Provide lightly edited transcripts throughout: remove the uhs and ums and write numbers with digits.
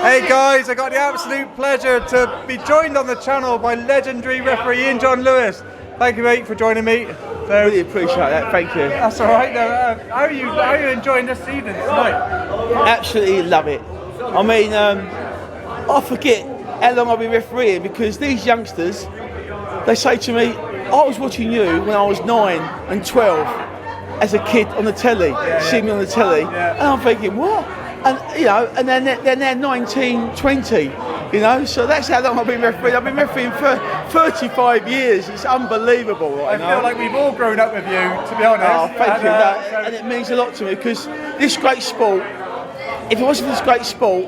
Hey guys, I got the absolute pleasure to be joined on the channel by legendary referee Ian John Lewis. Thank you, mate, for joining me. So, really appreciate that. Thank you. That's all right. How are you enjoying this evening tonight? Absolutely love it. I mean, I forget how long I've been refereeing because these youngsters, they say to me, I was watching you when I was 9 and 12 as a kid on the telly, seeing me on the telly, and I'm thinking, what? And you know, and then they're now 19, 20, you know, so that's how long I've been refereeing. I've been refereeing for 35 years. It's unbelievable. Right, I feel like we've all grown up with you, to be honest. Oh, thank you. And it means a lot to me because this great sport, if it wasn't for this great sport,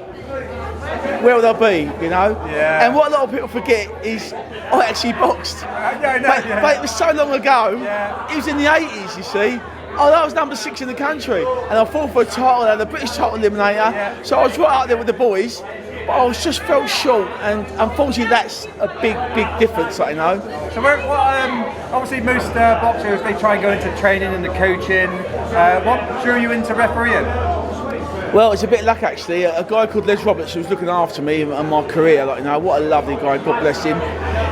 where would I be, you know? Yeah. And what a lot of people forget is I actually boxed. But it was so long ago. Yeah. It was in the 80s, you see. I was number 6 in the country, and I fought for a title and the British title eliminator. Yeah. So I was right out there with the boys, but I was just felt short, and unfortunately that's a big difference, you know. So obviously most boxers, they try and go into training and the coaching. What drew you into refereeing? Well, it's a bit of luck actually. A guy called Les Roberts who was looking after me and my career, like, you know, what a lovely guy, God bless him.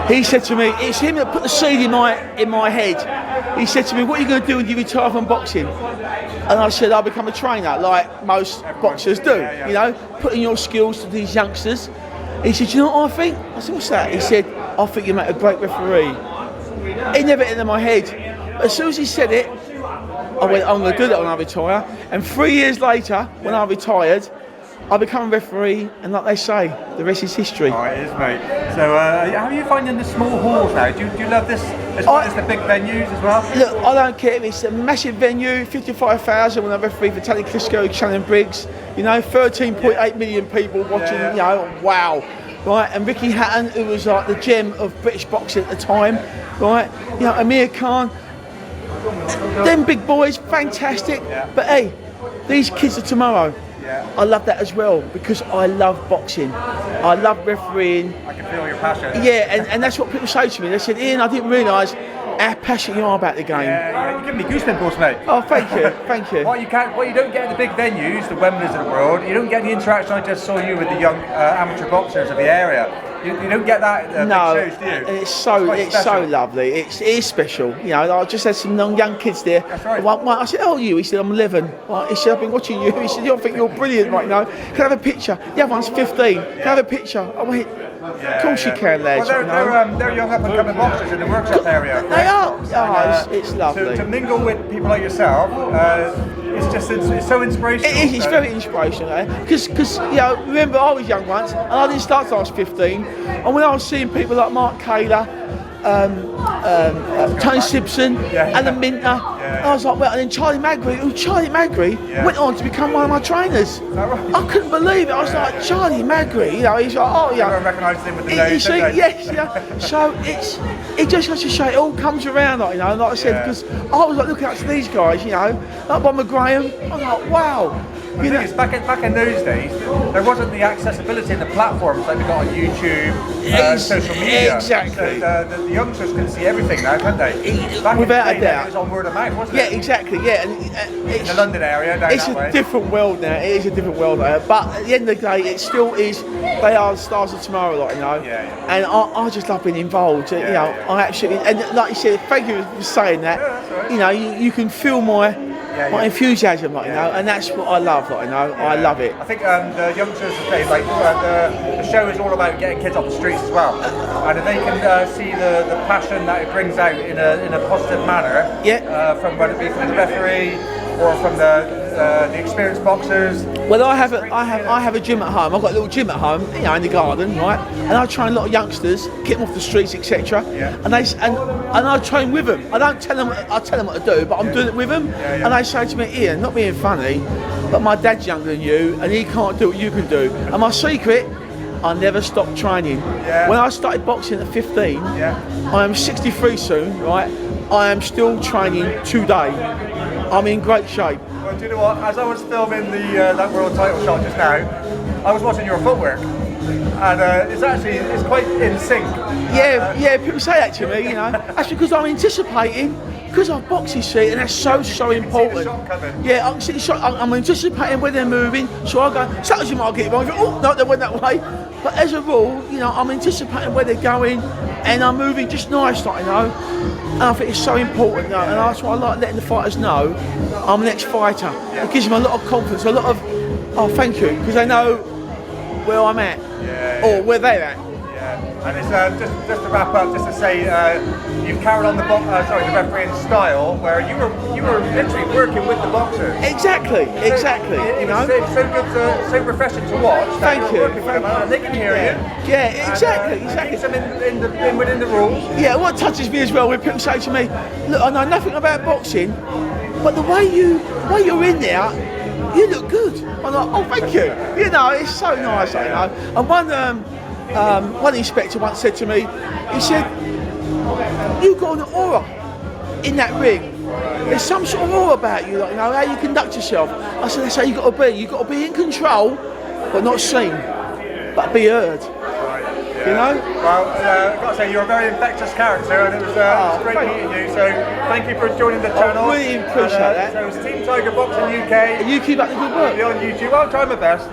He said to me, it's him that put the seed in my head. He said to me, what are you going to do when you retire from boxing? And I said, I'll become a trainer, like most boxers do, you know, putting your skills to these youngsters. He said, you know what I think? I said, what's that? He said, I think you make a great referee. It never entered my head. But as soon as he said it, I went, I'm going to do that when I retire. And 3 years later, when I retired, I became a referee, and like they say, the rest is history. Oh, it is, mate. So, how are you finding the small halls now? Do you love this as well as the big venues as well? Look, I don't care if it's a massive venue, 55,000 when I referee for Tony Klitschko, Shannon Briggs, you know, 13.8 million people watching, you know, wow. Right, and Ricky Hatton, who was like the gem of British boxing at the time, right, you know, Amir Khan. Them big boys, fantastic. But hey, these kids are tomorrow. I love that as well because I love boxing. I love refereeing. I can feel your passion. Yeah, and that's what people say to me. They said, Ian, I didn't realise how passionate you are about the game. Yeah, you give me goosebumps, mate. Oh, thank you, thank you. What you don't get at the big venues, the Wembleys of the world, you don't get the interaction I just saw you with the young amateur boxers of the area. You don't get that at big shows, do you? And it's so lovely. It is special. You know, I just had some young kids there. That's right. I said, "How old are you?" He said, "I'm 11." He said, "I've been watching you." He said, "I think you're brilliant right now. Can I have a picture?" The other one's 15. Can I have a picture? I went, "Of course you can, lads." Well, they're young up and coming boxers in the workshop area. They are. Oh, it's lovely. To mingle with people like yourself, it's so inspirational. It is. It's very inspirational, because you know, remember I was young once, and I didn't start till I was 15. And when I was seeing people like Mark Kaler, Tony Simpson, Alan Minter, I was like, well, and then Charlie Magri went on to become one of my trainers. Right? I couldn't believe it. I was like, Charlie Magri, you know, he's like, oh yeah. Everyone recognises him with the nose, yes, yeah. So it just has to show it all comes around, like, you know, like I said, because I was like looking up to these guys, you know, like Bob McGraham. I'm like, wow. You know, back in those days, there wasn't the accessibility and the platforms like we got on YouTube, social media. Exactly. So the youngsters can see everything now, can't they? Without a doubt. It was on word of mouth, wasn't it? Yeah, exactly. Yeah, and in the London area, down it's that way. a different world now. It is a different world now. But at the end of the day, it still is. They are the stars of tomorrow, like, you know. And I just love being involved. You know, I absolutely. And like you said, thank you for saying that. That's right. You know, you can feel my enthusiasm, like, you know, and that's what I love, like, you know. I love it. I think the youngsters today, like the show is all about getting kids off the streets as well, and if they can see the passion that it brings out in a positive manner, from whether it be from the referee or from the experienced boxers. Well, I have a gym at home. I've got a little gym at home, you know, in the garden, right? And I train a lot of youngsters, get them off the streets, etc. And I train with them. I don't tell them. I tell them what to do, but I'm doing it with them. And they say to me, Ian, not being funny, but my dad's younger than you, and he can't do what you can do. And my secret, I never stopped training. When I started boxing at 15, I am 63 soon, right? I am still training today. I'm in great shape. Well, do you know what? As I was filming that world title shot just now, I was watching your footwork, and it's quite in sync. Yeah, people say that to me, you know. That's because I'm anticipating because I've boxed, you see, and that's so important. Yeah, I can see the shot. I'm anticipating where they're moving, so I go. Sometimes you might get it wrong. Oh no, they went that way. But as a rule, you know, I'm anticipating where they're going, and I'm moving just nice, like, you know. And I think it's so important, and that's why I like letting the fighters know I'm an ex-fighter. It gives them a lot of confidence, a lot of thank you, because they know where I'm at or where they're at. And it's just to wrap up, just to say you've carried on the refereeing style where you were literally working with the boxers. Exactly. It's so good, so refreshing to watch. Thank you. And they can hear you. Yeah, exactly. Keeps them within the rules. Yeah, what touches me as well when people say to me, look, I know nothing about boxing, but the way you're in there, you look good. I'm like, oh, thank you. You know, it's so nice, you know. And one inspector once said to me, he said, you've got an aura in that ring. There's some sort of aura about you, like, you know, how you conduct yourself. I said, that's how you've got to be. You've got to be in control, but not seen, but be heard. You know? Well, I've got to say, you're a very infectious character, and it was great meeting you. So, thank you for joining the channel. I really appreciate that. So, it's Team Tiger Boxing UK. And you keep up the good work. Be on YouTube. I'll try my best.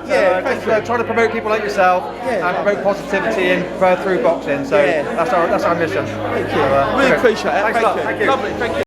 Trying to promote people like yourself and promote positivity through boxing. So, that's our mission. Thank you. Really appreciate it. Thanks a lot. Thank you. Lovely. Thank you.